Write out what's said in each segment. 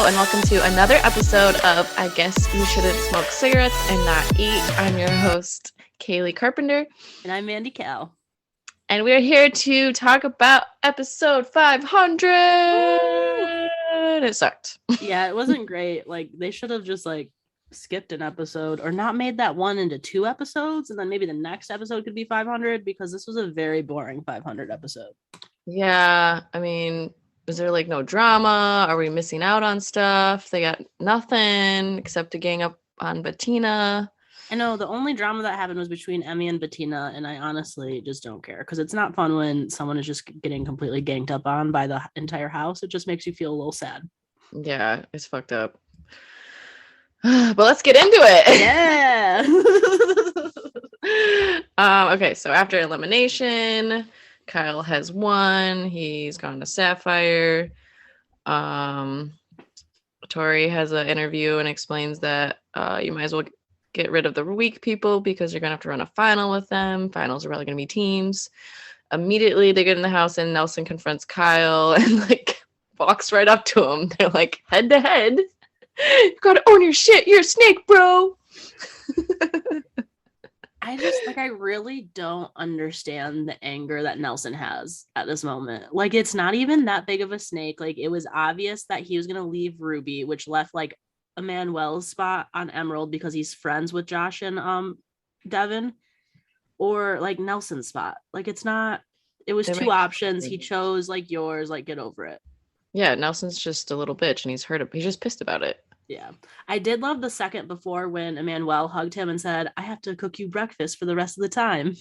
and welcome to another episode of I Guess You Shouldn't Smoke Cigarettes and Not Eat. I'm your host, Kaylee Carpenter. And I'm Mandy Cow. And we're here to talk about episode 500. It sucked. Yeah, it wasn't great. Like, they should have just, skipped an episode or not made that one into 2 episodes, and then maybe the next episode could be 500, because this was a very boring 500 episode. Yeah, I mean, is there, no drama? Are we missing out on stuff? They got nothing except a gang up on Bettina. I know the only drama that happened was between Emmy and Bettina, and I honestly just don't care, because it's not fun when someone is just getting completely ganged up on by the entire house. It just makes you feel a little sad. Yeah, it's fucked up. But let's get into it. Yeah. Okay, so after elimination, Kyle has won. He's gone to Sapphire. Tori has an interview and explains that you might as well get rid of the weak people because you're going to have to run a final with them. Finals are probably going to be teams. Immediately, they get in the house and Nelson confronts Kyle and walks right up to him. They're head to head. You gotta own your shit. You're a snake, bro. I really don't understand the anger that Nelson has at this moment. It's not even that big of a snake. It was obvious that he was going to leave Ruby, which left Emmanuel's spot on Emerald because he's friends with Josh and Devin, or Nelson's spot. It's not, it was 2 options. He chose yours, get over it. Yeah, Nelson's just a little bitch and he's just pissed about it. Yeah. I did love the second before when Emmanuel hugged him and said, I have to cook you breakfast for the rest of the time.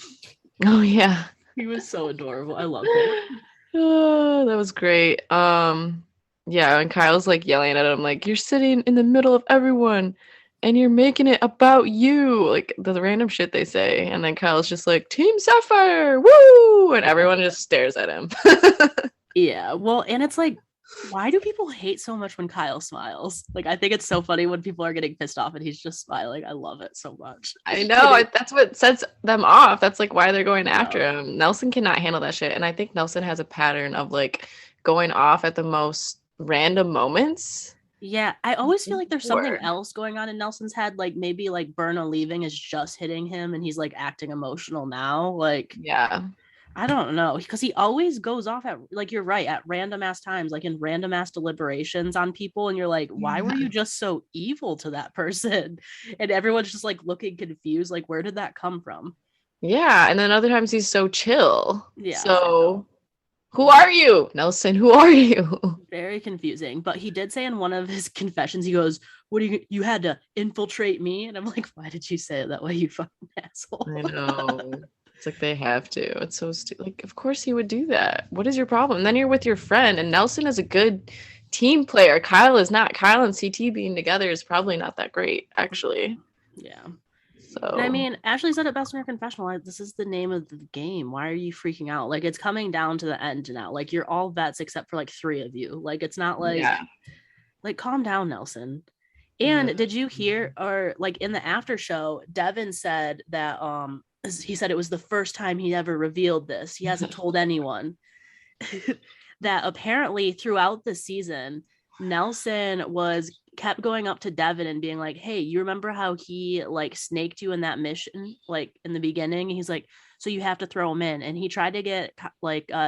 Oh, yeah. He was so adorable. I loved it. Oh, that was great. Yeah, and Kyle's yelling at him, you're sitting in the middle of everyone and you're making it about you. The random shit they say. And then Kyle's just Team Sapphire, woo! And everyone just stares at him. Yeah, well, and it's why do people hate so much when Kyle smiles? I think it's so funny when people are getting pissed off and he's just smiling. I love it so much. I know. That's what sets them off. That's why they're going after him. Nelson cannot handle that shit. And I think Nelson has a pattern of going off at the most random moments. Yeah, I always feel there's something else going on in Nelson's head. Maybe Berna leaving is just hitting him and he's acting emotional now. Yeah. I don't know, because he always goes off at, you're right, at random ass times, in random ass deliberations on people. And you're why were you just so evil to that person? And everyone's just looking confused. Where did that come from? Yeah. And then other times he's so chill. Yeah. So who are you, Nelson? Who are you? Very confusing. But he did say in one of his confessions, he goes, what do you had to infiltrate me? And I'm why did you say it that way, you fucking asshole? I know. It's they have to. It's so stupid. Of course he would do that. What is your problem? And then you're with your friend, and Nelson is a good team player. Kyle is not. Kyle and CT being together is probably not that great, actually. Yeah. So and I mean, Ashley said it best in her confessional. This is the name of the game. Why are you freaking out? It's coming down to the end now. You're all vets except for 3 of you. It's not calm down, Nelson. And did you hear, or in the after show, Devin said that he said it was the first time he ever revealed this. He hasn't told anyone. That apparently throughout the season, Nelson kept going up to Devin and being hey, you remember how he snaked you in that mission in the beginning? And he's so you have to throw him in. And he tried to get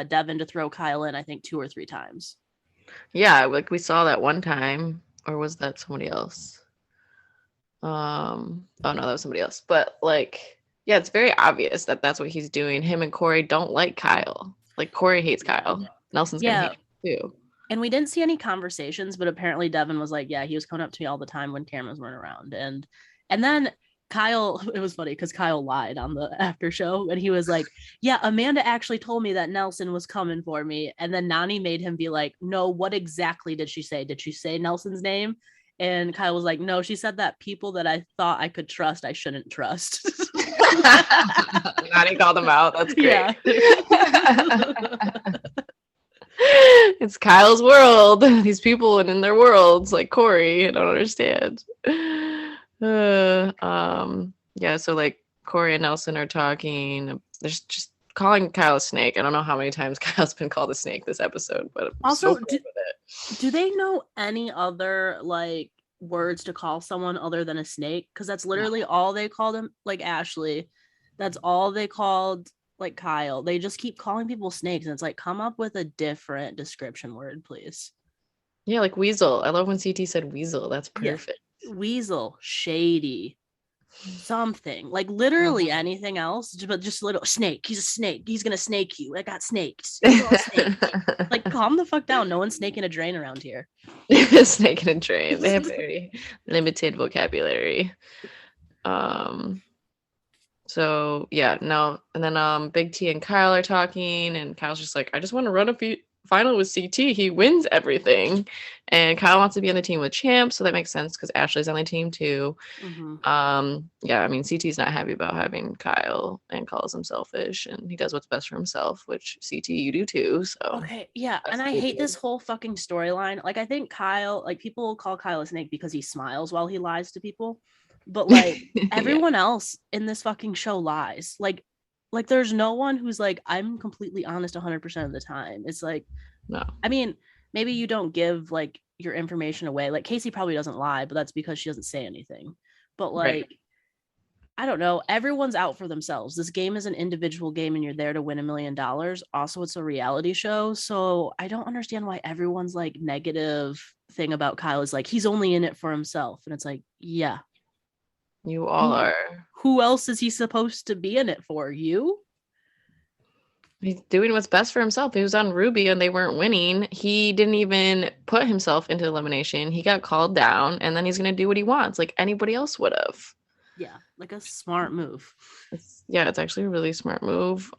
Devin to throw Kyle in, I think 2 or 3 times. Yeah, we saw that one time. Or was that somebody else? Oh no, that was somebody else. But yeah, it's very obvious that that's what he's doing. Him and Corey don't like Kyle. Corey hates Kyle. Nelson's gonna hate him too. And we didn't see any conversations, but apparently Devin was yeah, he was coming up to me all the time when cameras weren't around. And then Kyle, it was funny because Kyle lied on the after show and he was yeah, Amanda actually told me that Nelson was coming for me. And then Nani made him be no, what exactly did she say? Did she say Nelson's name? And Kyle was no, she said that people that I thought I could trust, I shouldn't trust. Nani called him out. That's great. Yeah. It's Kyle's world. These people and in their worlds, Corey. I don't understand. Yeah, so Corey and Nelson are talking. They're just calling Kyle a snake. I don't know how many times Kyle's been called a snake this episode, but I'm also so cool with it. Do they know any other like words to call someone other than a snake? Because that's literally all they called him, like Ashley. That's all they called like Kyle. They just keep calling people snakes, and it's like, come up with a different description word, please. Yeah, like weasel. I love when CT said weasel. That's perfect. Yeah. Weasel, shady, something like literally anything else, but just a little snake. He's a snake. He's gonna snake you. I got snakes. Like, calm the fuck down. No one's snaking a drain around here. Snake in a drain. They have very limited vocabulary. So yeah, no, and then Big T and Kyle are talking, and Kyle's just like, I just want to run a final with CT. He wins everything, and Kyle wants to be on the team with Champ, so that makes sense because Ashley's on the team too. Yeah, I mean CT's not happy about having Kyle and calls him selfish, and he does what's best for himself, which CT you do too. So okay, yeah, and I hate this whole fucking storyline. Like, I think Kyle, like, people call Kyle a snake because he smiles while he lies to people. But like everyone else in this fucking show lies. Like there's no one who's like, I'm completely honest 100% of the time. It's like, no. I mean, maybe you don't give like your information away. Like Casey probably doesn't lie, but that's because she doesn't say anything. But like, right. I don't know. Everyone's out for themselves. This game is an individual game and you're there to win $1 million. Also, it's a reality show. So I don't understand why everyone's like negative thing about Kyle is like, he's only in it for himself. And it's like, yeah. You all are. Who else is he supposed to be in it for? You? He's doing what's best for himself. He was on Ruby and they weren't winning. He didn't even put himself into elimination. He got called down and then he's going to do what he wants like anybody else would have. Yeah, like a smart move. It's actually a really smart move.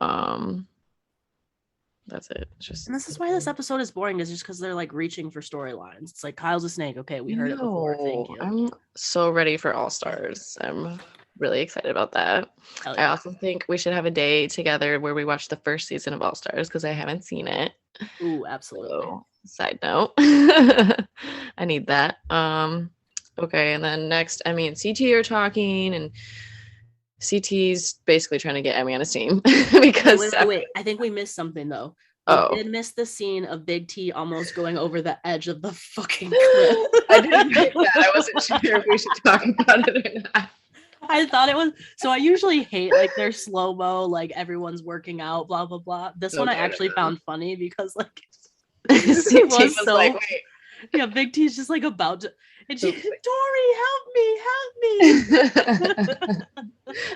That's it. It's just, and this is why this episode is boring, is just because they're like reaching for storylines. It's like, Kyle's a snake. Okay, we heard it before. Thank you. I'm so ready for All Stars. I'm really excited about that. Yeah. I also think we should have a day together where we watch the first season of All Stars because I haven't seen it. Ooh, absolutely. So, side note. I need that. Okay, and then next, Emmy and CT are talking, and CT's basically trying to get Emmy on his team because wait. I think we missed something though. We did miss the scene of Big T almost going over the edge of the fucking cliff. I didn't get that. I wasn't sure if we should talk about it or not. I thought it was, so I usually hate like their slow-mo, like everyone's working out, blah blah blah. This one I actually found funny because like it was so like, wait. Yeah, Big T's just like about to, and she, Tori, help me.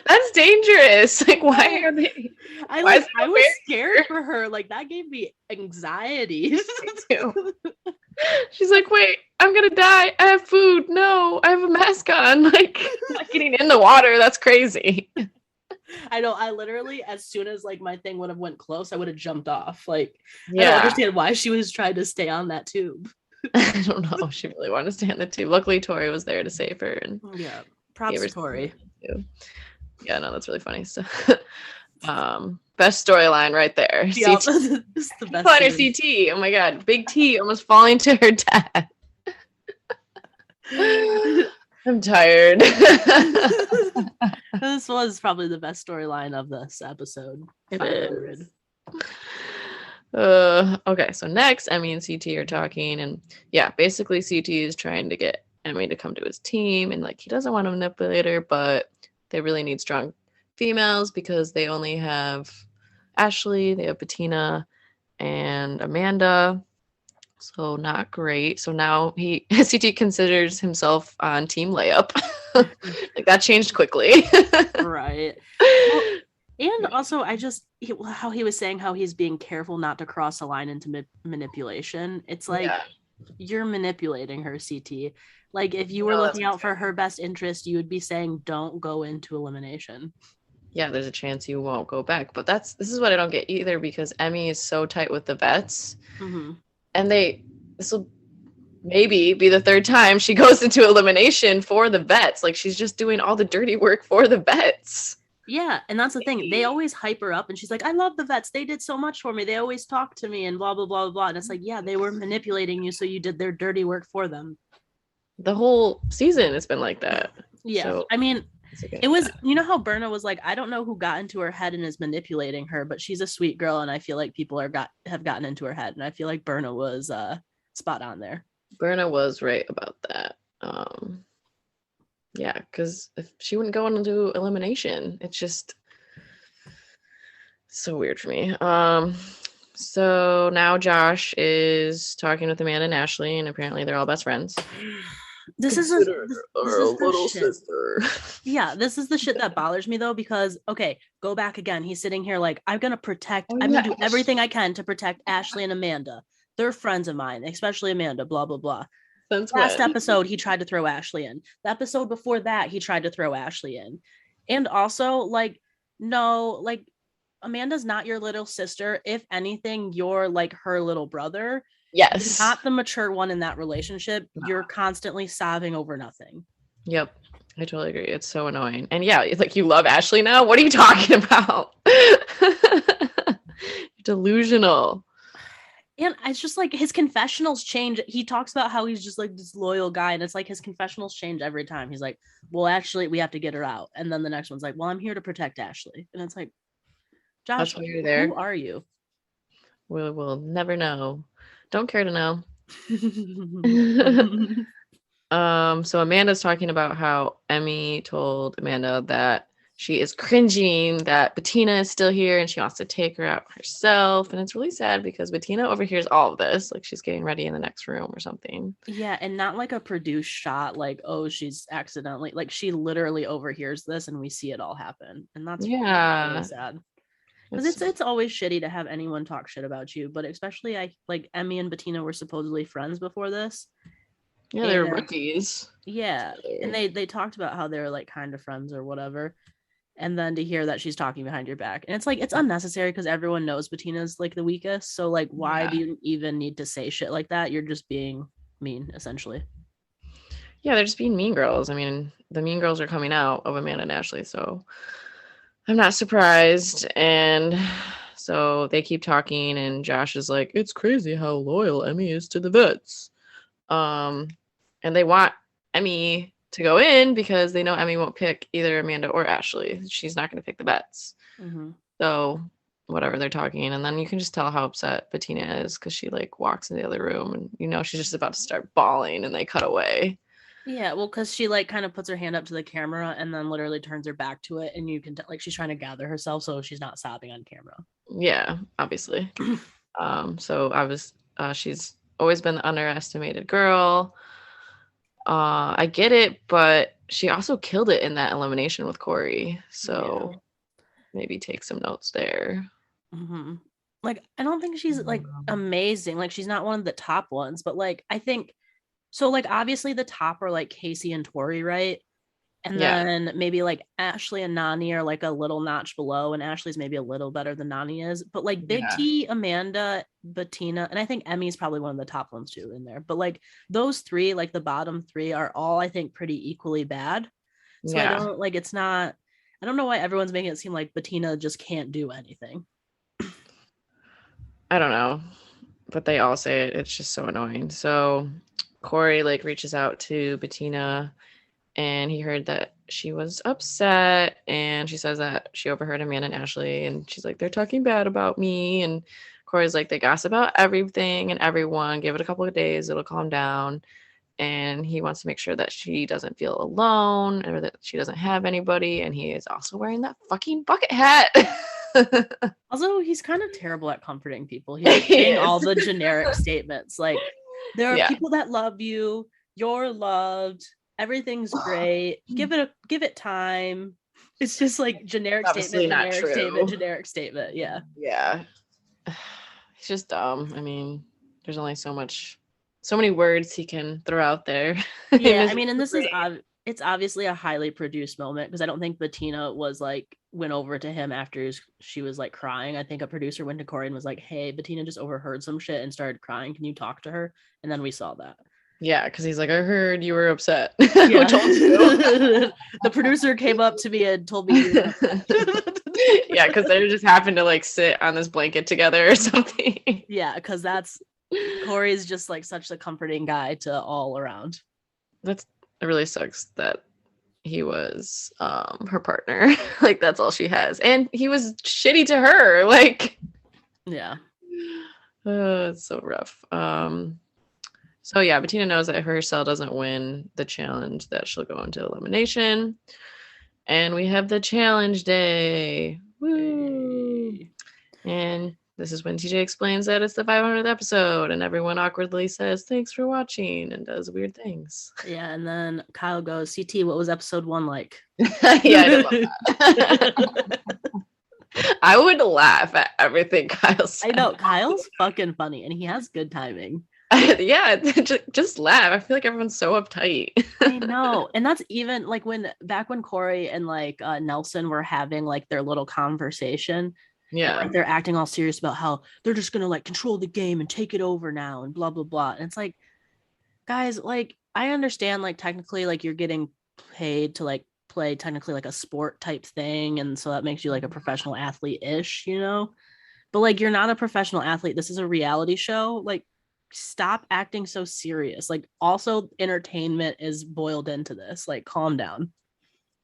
That's dangerous. Like, why are they? I was scared for her. Like, that gave me anxiety. She's like, wait, I'm gonna die. I have food. No, I have a mask on. Like, I'm not getting in the water. That's crazy. I know. I literally, as soon as like my thing would have went close, I would have jumped off. Like, I don't understand why she was trying to stay on that tube. I don't know. She really wanted to stay on the tube. Luckily, Tori was there to save her. And yeah, props to Tori. Yeah, no, that's really funny stuff. Best storyline right there. Yeah, this is the best. Funny CT. Oh my god, Big T almost falling to her death. I'm tired. This was probably the best storyline of this episode. It is. Okay, so next, Emmy and CT are talking, and yeah, basically CT is trying to get Emmy to come to his team, and like he doesn't want to manipulate her, but they really need strong females because they only have Ashley, they have Bettina, and Amanda. So not great. So now CT considers himself on Team Layup. Like that changed quickly. Right. Well, and also, how he was saying how he's being careful not to cross a line into manipulation. It's like, you're manipulating her, CT. Like, if you were looking out for her best interest, you would be saying, don't go into elimination. Yeah, there's a chance you won't go back. But this is what I don't get either, because Emmy is so tight with the vets. Mm-hmm. And this will maybe be the third time she goes into elimination for the vets. Like, she's just doing all the dirty work for the vets. Yeah, and that's the thing. They always hype her up, and she's like, I love the vets. They did so much for me. They always talk to me and blah, blah, blah, blah. And it's like, yeah, they were manipulating you, so you did their dirty work for them. The whole season has been like that. Yeah, so, I mean, it was, you know how Berna was like, I don't know who got into her head and is manipulating her, but she's a sweet girl, and I feel like people have gotten into her head, and I feel like Berna was spot on there. Berna was right about that. Yeah, because if she wouldn't go into elimination, it's just so weird for me. So now Josh is talking with Amanda and Ashley, and apparently they're all best friends. This is the little sister. Yeah, this is the shit that bothers me though, because okay, go back again. He's sitting here like, I'm gonna do everything I can to protect Ashley and Amanda. They're friends of mine, especially Amanda, blah blah blah. Last episode, he tried to throw Ashley in. The episode before that, he tried to throw Ashley in. And also, like, no, like, Amanda's not your little sister. If anything, you're like her little brother. Yes. You're not the mature one in that relationship. No. You're constantly sobbing over nothing. Yep. I totally agree. It's so annoying. And yeah, it's like, you love Ashley now? What are you talking about? Delusional. And it's just like his confessionals change. He talks about how he's just like this loyal guy, and it's like his confessionals change every time. He's like, well, actually, we have to get her out. And then the next one's like, well, I'm here to protect Ashley. And it's like, Josh, you're there. Who are you? We'll never know. Don't care to know. So Amanda's talking about how Emmy told Amanda that she is cringing that Bettina is still here and she wants to take her out herself. And it's really sad because Bettina overhears all of this. Like, she's getting ready in the next room or something. Yeah, and not like a produced shot, like, oh, she's accidentally, like, she literally overhears this and we see it all happen. And that's really sad. Because it's always shitty to have anyone talk shit about you, but especially like Emmy and Bettina were supposedly friends before this. Yeah, they're rookies. Yeah, and they talked about how they're like kind of friends or whatever. And then to hear that she's talking behind your back, and it's like, it's unnecessary because everyone knows Bettina's like the weakest. So like, why do you even need to say shit like that? You're just being mean, essentially. Yeah, they're just being mean girls. I mean, the mean girls are coming out of Amanda and Ashley, so I'm not surprised. And so they keep talking, and Josh is like, it's crazy how loyal Emmy is to the vets. And they want Emmy to go in because they know Emmy won't pick either Amanda or Ashley. She's not going to pick the vets. Mm-hmm. So whatever, they're talking, and then you can just tell how upset Bettina is because she like walks in the other room, and you know she's just about to start bawling, and they cut away. Yeah, well, because she like kind of puts her hand up to the camera and then literally turns her back to it, and you can like she's trying to gather herself so she's not sobbing on camera. Yeah, obviously. So she's always been the underestimated girl. I get it, but she also killed it in that elimination with Corey. So maybe take some notes there. Mm-hmm. Like, I don't think she's like amazing. Like, she's not one of the top ones, but like, I think so. Like, obviously the top are like Casey and Tori, right? And then maybe like Ashley and Nani are like a little notch below, and Ashley's maybe a little better than Nani is. But like Big T, Amanda, Bettina, and I think Emmy's probably one of the top ones too in there. But like those three, like the bottom three, are all I think pretty equally bad. So I don't like, it's not, I don't know why everyone's making it seem like Bettina just can't do anything. I don't know, but they all say it. It's just so annoying. So Corey like reaches out to Bettina, and he heard that she was upset, and she says that she overheard Amanda and Ashley, and she's like, they're talking bad about me. And Corey's like, they gossip about everything and everyone. Give it a couple of days, it'll calm down. And he wants to make sure that she doesn't feel alone or that she doesn't have anybody. And he is also wearing that fucking bucket hat. Also, he's kind of terrible at comforting people. He's saying all the generic statements like, there are people that love you, you're loved, everything's great, give it time. It's just like generic generic statement. Yeah He's just dumb. I mean, there's only so many words he can throw out there. Yeah, I mean, and this is it's obviously a highly produced moment, because I don't think Bettina went over to him after she was like crying. I think a producer went to Corey and was like, hey, Bettina just overheard some shit and started crying, can you talk to her? And then we saw that. Yeah, because he's like, I heard you were upset. Yeah. Who told you? The producer came up to me and told me. Yeah, because they just happened to like sit on this blanket together or something. Yeah, because Corey's just like such a comforting guy to all around. It really sucks that he was her partner. Like, that's all she has, and he was shitty to her. Like, yeah, it's so rough. So yeah, Bettina knows that if her cell doesn't win the challenge, that she'll go into elimination. And we have the challenge day. Woo! Hey. And this is when TJ explains that it's the 500th episode, and everyone awkwardly says, "Thanks for watching," and does weird things. Yeah, and then Kyle goes, CT, what was episode 1 like? Yeah, I love that. I would laugh at everything Kyle said. I know, Kyle's fucking funny, and he has good timing. Yeah, just laugh. I feel like everyone's so uptight. I know. And that's even like back when Corey and like Nelson were having like their little conversation. Yeah. And, like, they're acting all serious about how they're just gonna like control the game and take it over now and blah blah blah. And it's like, guys, like I understand like technically like you're getting paid to like play technically like a sport type thing, and so that makes you like a professional athlete-ish, you know. But like you're not a professional athlete. This is a reality show. Like stop acting so serious. Like also entertainment is boiled into this. Like calm down.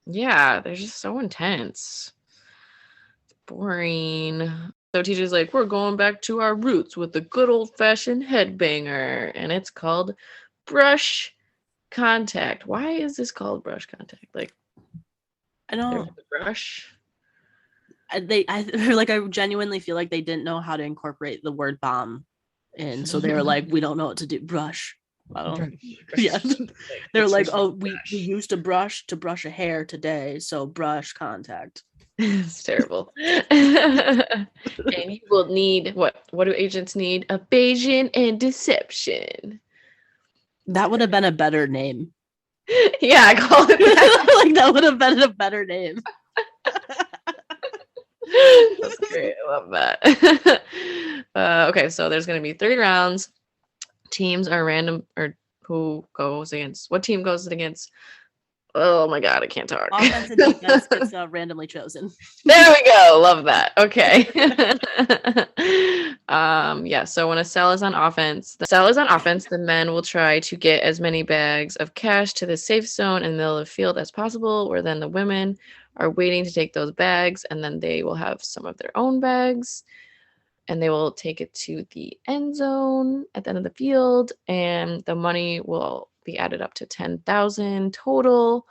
Yeah, they're just so intense. It's boring. So TJ's like, we're going back to our roots with the good old-fashioned headbanger, and it's called brush contact. Why is this called brush contact? Like, I don't brush. I genuinely feel like they didn't know how to incorporate the word bomb in, so they were like, we don't know what to do. Brush. Yeah. They're like, oh, we used a brush to brush a hair today, so brush contact. It's terrible. And you will need what do agents need? Evasion and deception. That would have been a better name. Yeah, I call it that. Like that would have been a better name. That's great. I love that. Okay, so there's going to be 3 rounds. Teams are random, or who goes against what team goes against? Oh my god, I can't talk. Offense and defense, it's randomly chosen. There we go. Love that. Okay. Yeah, so when a cell is on offense, the men will try to get as many bags of cash to the safe zone in the middle of the field as possible, where then the women are waiting to take those bags, and then they will have some of their own bags, and they will take it to the end zone at the end of the field, and the money will be added up to 10,000 total.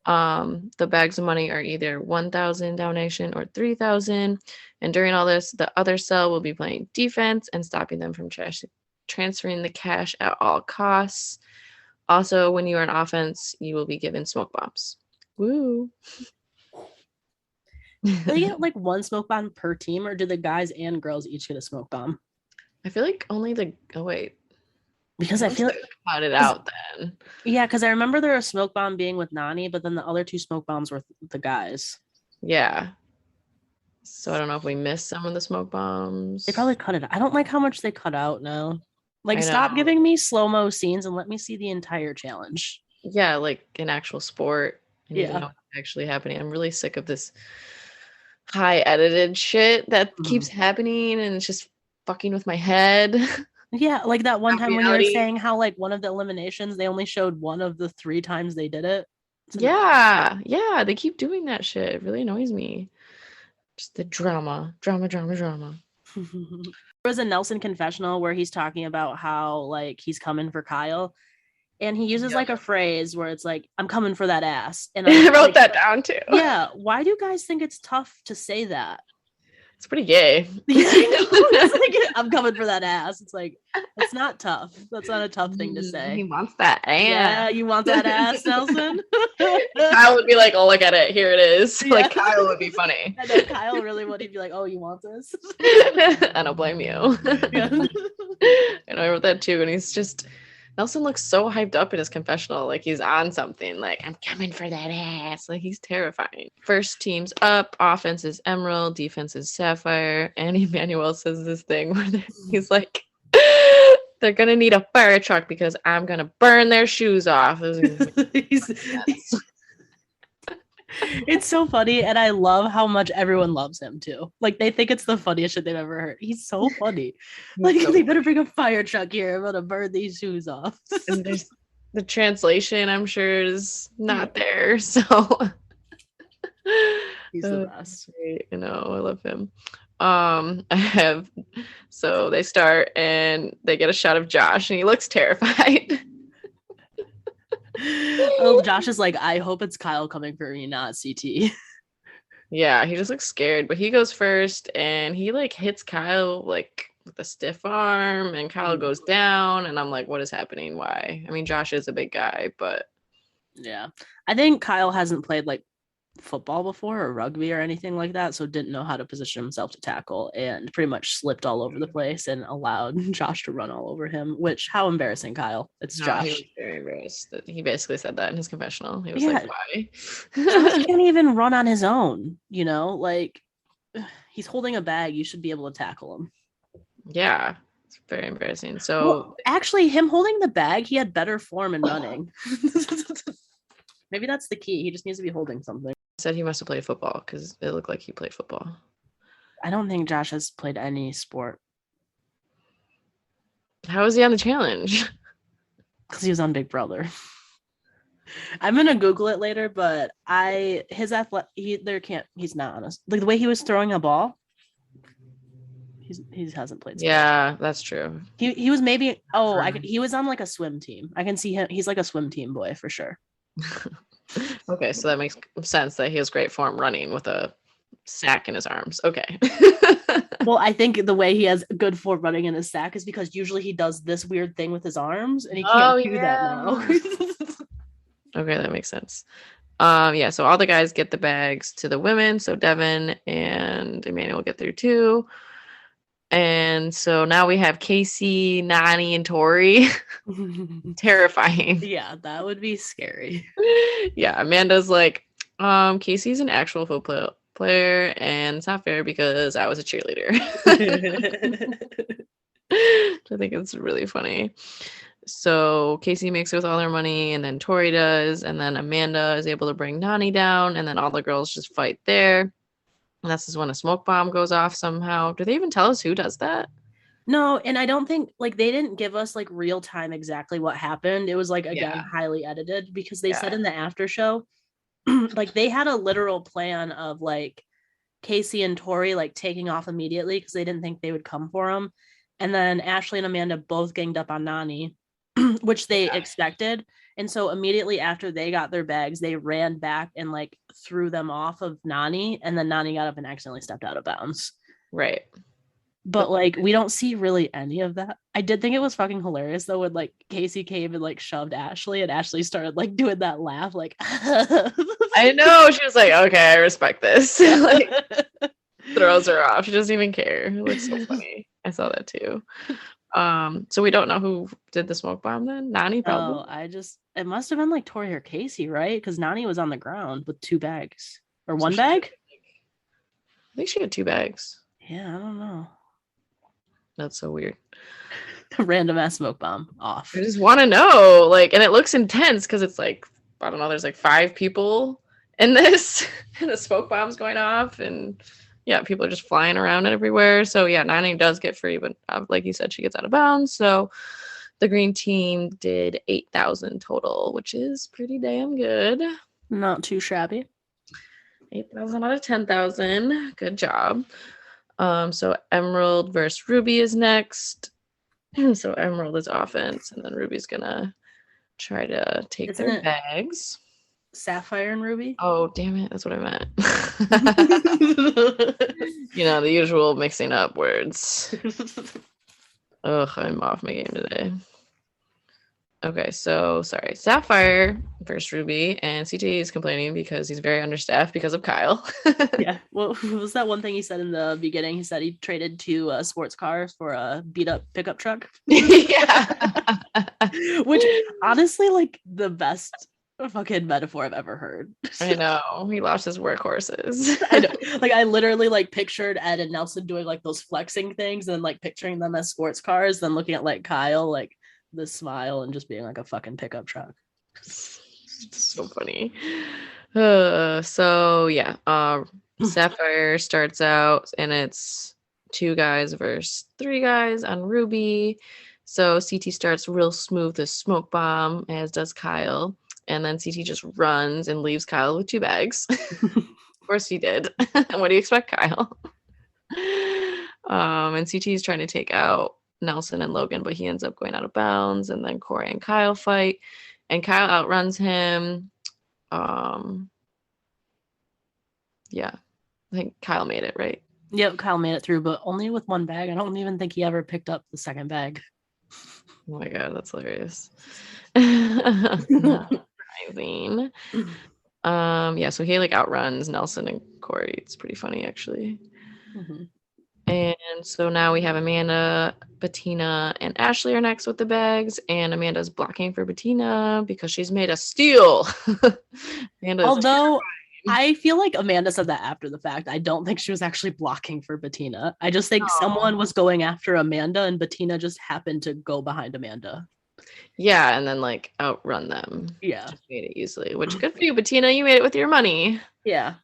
The bags of money are either 1,000 donation or 3,000. And during all this, the other cell will be playing defense and stopping them from transferring the cash at all costs. Also, when you are on offense, you will be given smoke bombs. Woo! Do they get like one smoke bomb per team, or do the guys and girls each get a smoke bomb? I feel like only because I feel like cut it out then. Yeah, because I remember there was a smoke bomb being with Nani, but then the other 2 smoke bombs were the guys. Yeah. So I don't know if we missed some of the smoke bombs. They probably cut it out. I don't like how much they cut out now. Like, stop giving me slow-mo scenes and let me see the entire challenge. Yeah, like an actual sport. I need to know what's actually happening. I'm really sick of this high edited shit that keeps happening, and it's just fucking with my head. Yeah, like that one time when you were saying how like one of the eliminations, they only showed one of the 3 times they did it. Yeah, they keep doing that shit. It really annoys me. Just the drama. There was a Nelson confessional where he's talking about how like he's coming for Kyle, and he uses like a phrase where it's like, I'm coming for that ass. And I wrote that down too. Yeah, why do you guys think it's tough to say that? It's pretty gay. It's like, I'm coming for that ass. It's like, it's not tough. That's not a tough thing to say. He wants that ass. Yeah, you want that ass, Nelson? Kyle would be like, oh, look at it. Here it is. Yeah. Like, Kyle would be funny. I know Kyle really would. He'd be like, oh, you want this? I don't blame you. Yeah. And I wrote that too. And he's just, Nelson looks so hyped up in his confessional, like he's on something, like, I'm coming for that ass. Like, he's terrifying. First team's up. Offense is Emerald. Defense is Sapphire. And Emmanuel says this thing where he's like, they're going to need a fire truck because I'm going to burn their shoes off. It's so funny, and I love how much everyone loves him too. Like they think it's the funniest shit they've ever heard. He's so funny. Like they better bring a fire truck here. I'm gonna burn these shoes off. And there's the translation, I'm sure, is not there. So he's the best. Great. I know, I love him. I have so they start and they get a shot of Josh and he looks terrified. Oh, Josh is like, I hope it's Kyle coming for me, not CT. Yeah, he just looks scared, but he goes first and he like hits Kyle like with a stiff arm and Kyle goes down and I'm like, what is happening? Why? I mean, Josh is a big guy, but yeah. I think Kyle hasn't played like football before or rugby or anything like that, so didn't know how to position himself to tackle and pretty much slipped all over the place and allowed Josh to run all over him, which how embarrassing, Kyle. It's no, Josh. he was very embarrassed. He basically said that in his confessional. He was Yeah, like, why? Josh can't even run on his own, you know? Like he's holding a bag, you should be able to tackle him. Yeah, it's very embarrassing. So well, actually, him holding the bag, he had better form in running. Maybe that's the key. He just needs to be holding something. Said he must have played football because it looked like he played football. I don't think Josh has played any sport. How was he on the challenge? Because he was on Big Brother. I'm gonna Google it later, but he's not honest. Like the way he was throwing a ball, he hasn't played sport. Yeah, that's true. He was maybe he was on like a swim team. I can see him. He's like a swim team boy for sure. Okay, so that makes sense that he has great form running with a sack in his arms. Okay. Well, I think the way he has good form running in his sack is because usually he does this weird thing with his arms and he can't do that now. Okay, that makes sense. Yeah, so all the guys get the bags to the women. So Devin and Emmanuel get through too. And so now we have Casey, Nani, and Tori. Terrifying. Yeah, that would be scary. Yeah, Amanda's like, Casey's an actual football player, and it's not fair because I was a cheerleader. I think it's really funny. So Casey makes it with all their money, and then Tori does, and then Amanda is able to bring Nani down, and then all the girls just fight there. And that's just when a smoke bomb goes off somehow. Do they even tell us who does that? No, and I don't think like they didn't give us like real time exactly what happened. It was like again highly edited because they said in the after show like they had a literal plan of like Casey and Tori like taking off immediately because they didn't think they would come for them. And then Ashley and Amanda both ganged up on Nani, which they expected. And so immediately after they got their bags, they ran back and like threw them off of Nani. And then Nani got up and accidentally stepped out of bounds. Right. But like we don't see really any of that. I did think it was fucking hilarious though when like Casey came and like shoved Ashley and Ashley started like doing that laugh like I know, she was like, okay, I respect this. Like throws her off. She doesn't even care. It looks so funny. I saw that too. So we don't know who did the smoke bomb then? Nani probably. It must have been like Tori or Casey, right? Because Nani was on the ground with 2 bags or 1 bag. I think she had 2 bags. Yeah, I don't know. That's so weird. Random ass smoke bomb off. I just want to know, like, and it looks intense because it's like, I don't know, there's like 5 people in this, and the smoke bomb's going off, and yeah, people are just flying around everywhere. So yeah, Nani does get free, but like you said, she gets out of bounds. So the green team did 8,000 total, which is pretty damn good. Not too shabby. 8,000 out of 10,000. Good job. So Emerald versus Ruby is next. So Emerald is offense, and then Ruby's gonna try to take their bags. Sapphire and Ruby? Oh, damn it. That's what I meant. You know, the usual mixing up words. Ugh, I'm off my game today. Okay, so sorry. Sapphire versus Ruby, and CT is complaining because he's very understaffed because of Kyle. Yeah. Well, what was that one thing he said in the beginning? He said he traded 2 sports cars for a beat up pickup truck. Yeah. Which honestly, like the best fucking metaphor I've ever heard. I know. He lost his workhorses. I know. Like I literally like pictured Ed and Nelson doing like those flexing things and like picturing them as sports cars, then looking at like Kyle like the smile and just being like a fucking pickup truck. So funny. So yeah, Sapphire starts out and it's 2 guys versus 3 guys on Ruby. So CT starts real smooth as smoke bomb, as does Kyle. And then CT just runs and leaves Kyle with 2 bags. Of course he did. What do you expect, Kyle? And CT is trying to take out Nelson and Logan, but he ends up going out of bounds. And then Corey and Kyle fight, and Kyle outruns him. Yeah, I think Kyle made it, right? Yep, Kyle made it through, but only with one bag. I don't even think he ever picked up the second bag. Oh my god, that's hilarious. Surprising. Yeah, so he like outruns Nelson and Corey. It's pretty funny actually. Mm-hmm. And so now we have Amanda, Bettina, and Ashley are next with the bags, and Amanda's blocking for Bettina because she's made a steal. Although I feel like Amanda said that after the fact. I don't think she was actually blocking for Bettina. I just think someone was going after Amanda, and Bettina just happened to go behind Amanda. Yeah, and then like outrun them. Yeah. Just made it easily, which good for you, Bettina. You made it with your money. Yeah.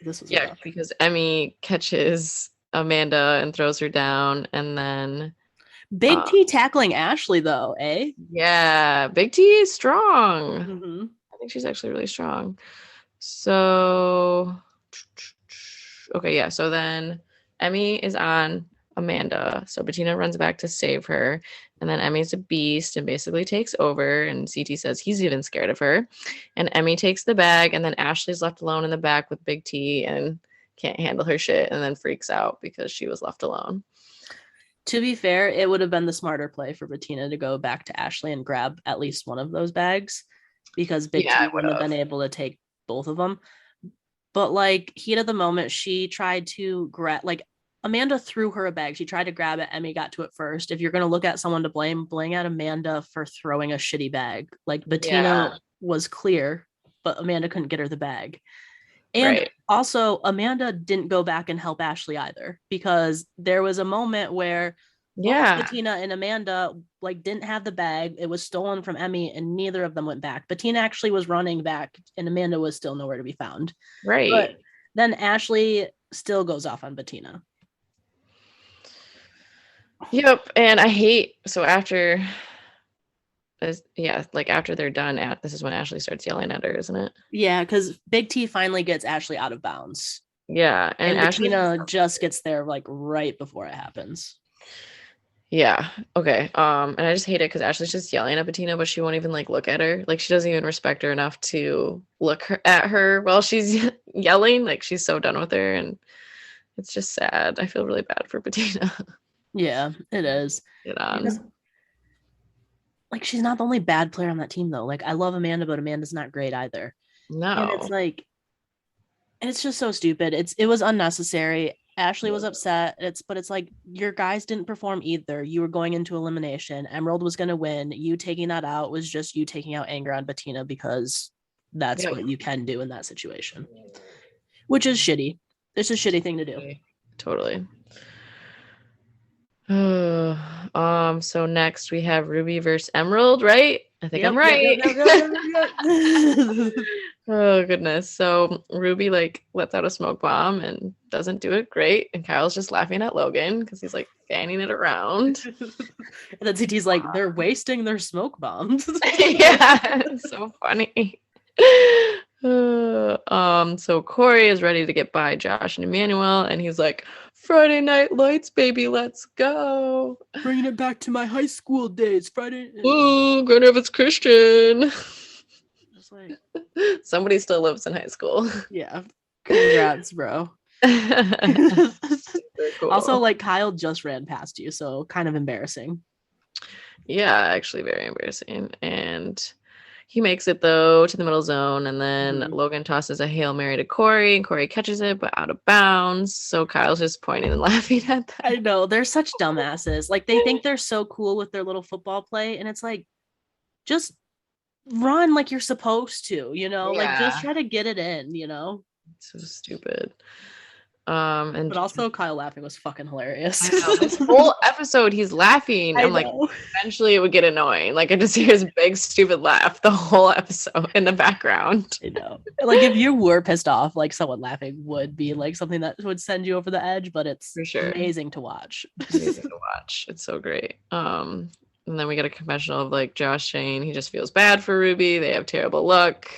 This was rough. Because Emmy catches Amanda and throws her down, and then Big T tackling Ashley though, eh? Yeah, Big T is strong. Mm-hmm. I think she's actually really strong. So okay, yeah. So then Emmy is on Amanda. So Bettina runs back to save her. And then Emmy's a beast and basically takes over. And CT says he's even scared of her. And Emmy takes the bag. And then Ashley's left alone in the back with Big T and can't handle her shit. And then freaks out because she was left alone. To be fair, it would have been the smarter play for Bettina to go back to Ashley and grab at least one of those bags. Because Big T wouldn't have been able to take both of them. But like heat of the moment, she tried to grab, like Amanda threw her a bag. She tried to grab it. Emmy got to it first. If you're going to look at someone to blame at Amanda for throwing a shitty bag. Like Bettina was clear, but Amanda couldn't get her the bag. And also Amanda didn't go back and help Ashley either, because there was a moment where Bettina and Amanda like didn't have the bag. It was stolen from Emmy and neither of them went back. Bettina actually was running back and Amanda was still nowhere to be found. Right. But then Ashley still goes off on Bettina. Yep. And I hate, so after they're done, this is when Ashley starts yelling at her, isn't it? Yeah, because Big T finally gets Ashley out of bounds. Yeah. And Bettina just gets there like right before it happens. Yeah. Okay. And I just hate it because Ashley's just yelling at Bettina, but she won't even like look at her. Like she doesn't even respect her enough to look at her while she's yelling. Like she's so done with her, and it's just sad. I feel really bad for Bettina. Yeah, it is. Because, like she's not the only bad player on that team though. Like I love Amanda, but Amanda's not great either. No. And it's like, it's just so stupid. It was unnecessary. Ashley was upset. It's like your guys didn't perform either. You were going into elimination. Emerald was going to win. You taking that out was just you taking out anger on Bettina because that's what you can do in that situation, which is shitty. It's a shitty thing to do. Totally. So next we have Ruby versus Emerald, right? I think I'm right. Yep. Oh goodness. So Ruby like lets out a smoke bomb and doesn't do it great, and Kyle's just laughing at Logan because he's like fanning it around. And then CT's like, they're wasting their smoke bombs. Yeah, it's so funny. So Corey is ready to get by Josh and Emmanuel, and he's like, Friday Night Lights, baby, let's go. Bringing it back to my high school days. Friday. Ooh, Grand Rapids Christian. Like... Somebody still lives in high school. Yeah. Congrats, bro. Cool. Also, like Kyle just ran past you, so kind of embarrassing. Yeah, actually very embarrassing. And he makes it though to the middle zone, and then Logan tosses a Hail Mary to Corey, and Corey catches it but out of bounds. So Kyle's just pointing and laughing at that. I know, they're such dumbasses. Like they think they're so cool with their little football play, and it's like, just run like you're supposed to, you know? Yeah. Like just try to get it in, you know? So stupid. But also Kyle laughing was fucking hilarious. I know, this whole episode he's laughing. I'm like, eventually it would get annoying. Like I just hear his big stupid laugh the whole episode in the background. I know. Like if you were pissed off, like someone laughing would be like something that would send you over the edge, but it's for sure amazing to watch. Amazing to watch. It's so great. And then we get a confessional of like Josh saying he just feels bad for Ruby. They have terrible luck.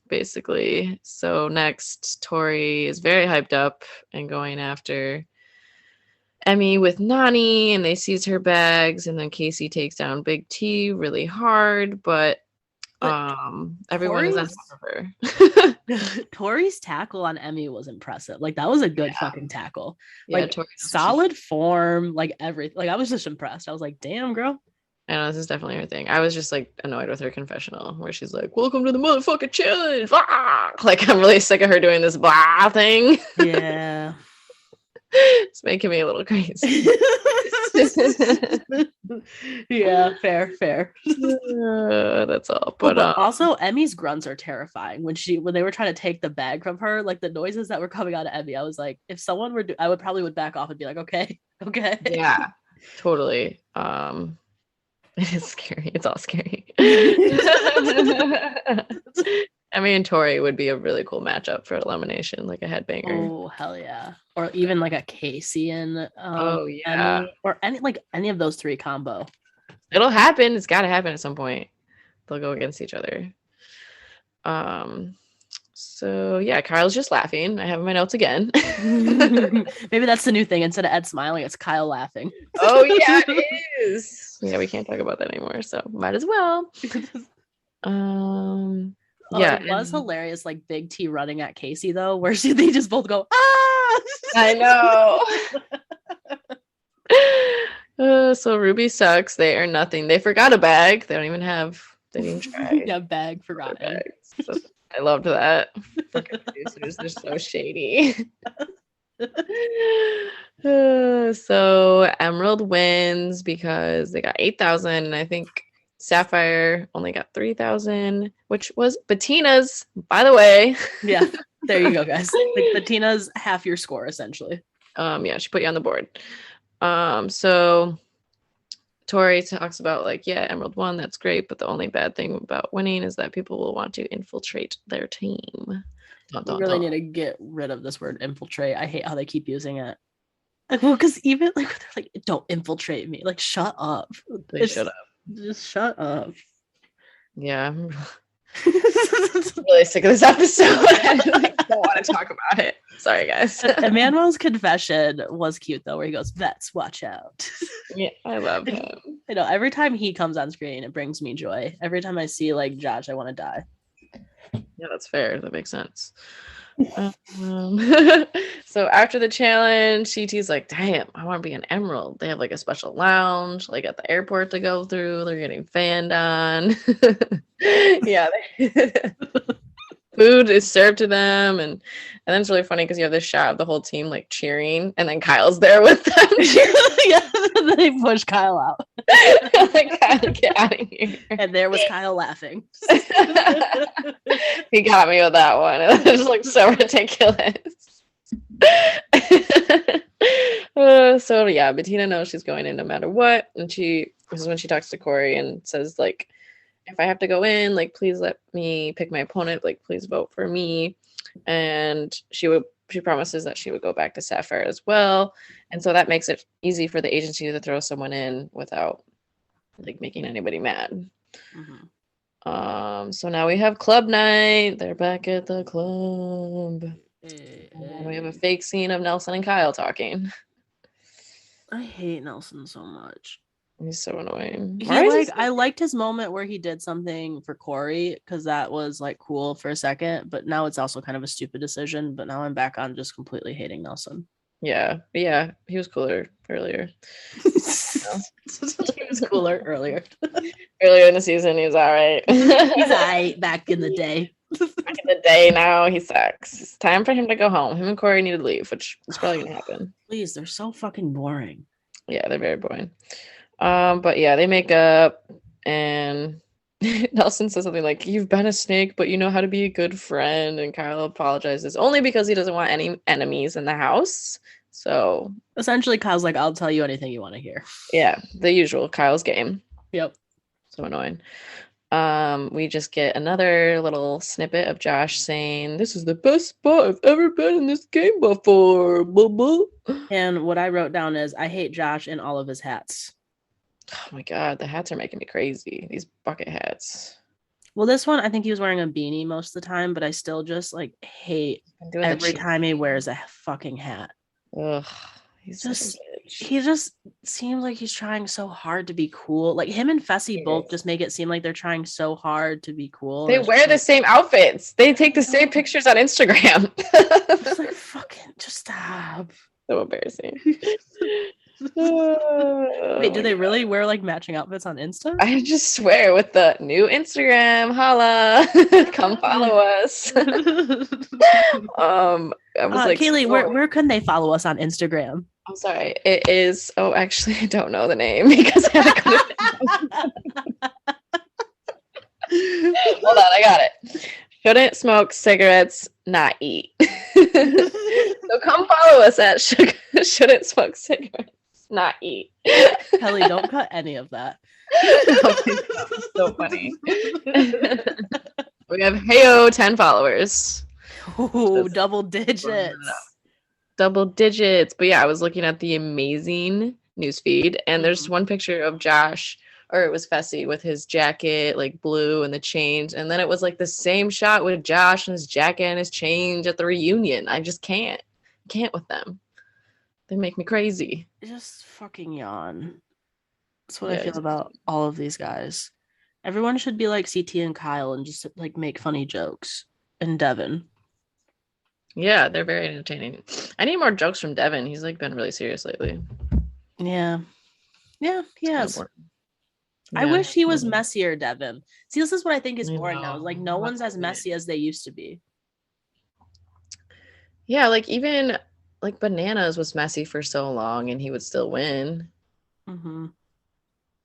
basically. So next, Tori is very hyped up and going after Emmy with Nani, and they seize her bags, and then Casey takes down Big T really hard, but everyone is on top of her. Tori's tackle on Emmy was impressive. Like that was a good fucking tackle. Yeah, like solid form, like everything. Like I was just impressed. I was like, damn, girl. I know this is definitely her thing. I was just like annoyed with her confessional where she's like, "Welcome to the motherfucking challenge." Blah! Like I'm really sick of her doing this blah thing. Yeah. It's making me a little crazy. Yeah, fair. That's all. But also Emmy's grunts are terrifying. When they were trying to take the bag from her, like the noises that were coming out of Emmy, I was like, if someone were I would probably back off and be like, okay. Yeah, totally. It is scary. It's all scary. Emmy and Tori would be a really cool matchup for elimination, like a headbanger. Oh hell yeah! Or even like a Casey and Emmy, or any of those three combo. It'll happen. It's got to happen at some point. They'll go against each other. So yeah, Kyle's just laughing. I have my notes again. Maybe that's the new thing. Instead of Ed smiling, it's Kyle laughing. Oh yeah, it is. Yeah, we can't talk about that anymore, so might as well. Yeah, it was hilarious. Like Big T running at Casey though, where they just both go, ah! I know. So Ruby sucks. They are nothing. They forgot a bag. They don't even have. They didn't try. Yeah, bag forgotten. So I loved that. Freaking producers, they're so shady. So Emerald wins because they got 8,000, and I think Sapphire only got 3,000, which was Bettina's, by the way. Yeah, there you go, guys. Like Bettina's half your score, essentially. Yeah, she put you on the board. So Tori talks about like, yeah, Emerald won, that's great, but the only bad thing about winning is that people will want to infiltrate their team. We really need to get rid of this word infiltrate. I hate how they keep using it. Well, because even like they're like, don't infiltrate me. Like, shut up. Shut up. Just shut up. Yeah. I'm really sick of this episode. I don't want to talk about it. Sorry, guys. Emmanuel's confession was cute though, where he goes, "Vets, watch out." Yeah, I love him. I know. Every time he comes on screen, it brings me joy. Every time I see like Josh, I want to die. Yeah, that's fair. That makes sense. So after the challenge, CT's like, damn, I want to be an Emerald. They have like a special lounge like at the airport to go through. They're getting fanned on. Yeah. Food is served to them, and then it's really funny because you have this shot of the whole team like cheering, and then Kyle's there with them. Yeah, they push Kyle out. Like, Kyle, get out of here. And there was Kyle laughing. He got me with that one. It just looked so ridiculous. So yeah, Bettina knows she's going in no matter what, and this is when she talks to Corey and says like, if I have to go in, like, please let me pick my opponent, like, please vote for me. And she promises that she would go back to Sapphire as well, and so that makes it easy for the agency to throw someone in without like making anybody mad. So now we have club night. They're back at the club. We have a fake scene of Nelson and Kyle talking. I hate Nelson so much. He's so annoying. I liked his moment where he did something for Corey because that was like cool for a second, but now it's also kind of a stupid decision. But now I'm back on just completely hating Nelson. Yeah, he was cooler earlier. He was cooler earlier. Earlier in the season, he was all right. He's all right back in the day. Back in the day, now he sucks. It's time for him to go home. Him and Corey need to leave, which is probably gonna happen. Please, they're so fucking boring. Yeah, they're very boring. But yeah, they make up, and Nelson says something like, "You've been a snake, but you know how to be a good friend." And Kyle apologizes only because he doesn't want any enemies in the house. So essentially, Kyle's like, "I'll tell you anything you want to hear." Yeah, the usual Kyle's game. Yep. So annoying. We just get another little snippet of Josh saying, "This is the best spot I've ever been in this game before." Blah, blah. And what I wrote down is, I hate Josh in all of his hats. Oh my god, the hats are making me crazy. These bucket hats. Well, this one, I think he was wearing a beanie most of the time, but I still just like hate every time he wears a fucking hat. Ugh, he's just such a bitch. He just seems like he's trying so hard to be cool. Like him and Fessy both just make it seem like they're trying so hard to be cool. They wear the same outfits. They take the same pictures on Instagram. It's like, fucking just stop. So embarrassing. Wait, do they really wear like matching outfits on Insta? I just swear with the new Instagram, holla, come follow us. I was like, Kaylee, where can they follow us on Instagram? I'm sorry. It is. Oh, actually, I don't know the name because I haven't got it. Hold on, I got it. Shouldn't smoke cigarettes, not eat. So come follow us at Shouldn't Smoke Cigarettes, Not Eat. Kelly, don't cut any of that. So funny. We have Heyo 10 followers. Oh, double digits. Double digits. But yeah, I was looking at the amazing newsfeed, and there's one picture of Josh, or it was Fessy with his jacket, like blue, and the chains. And then it was like the same shot with Josh and his jacket and his chains at the reunion. I just can't with them. They make me crazy. Just fucking yawn. That's what I feel about all of these guys. Everyone should be like CT and Kyle and just like make funny jokes. And Devin. Yeah, they're very entertaining. I need more jokes from Devin. He's like been really serious lately. Yeah, he has. I wish he was messier, Devin. See, this is what I think is boring now. Like, no one's as messy as they used to be. Yeah, like even like Bananas was messy for so long and he would still win. Mm-hmm.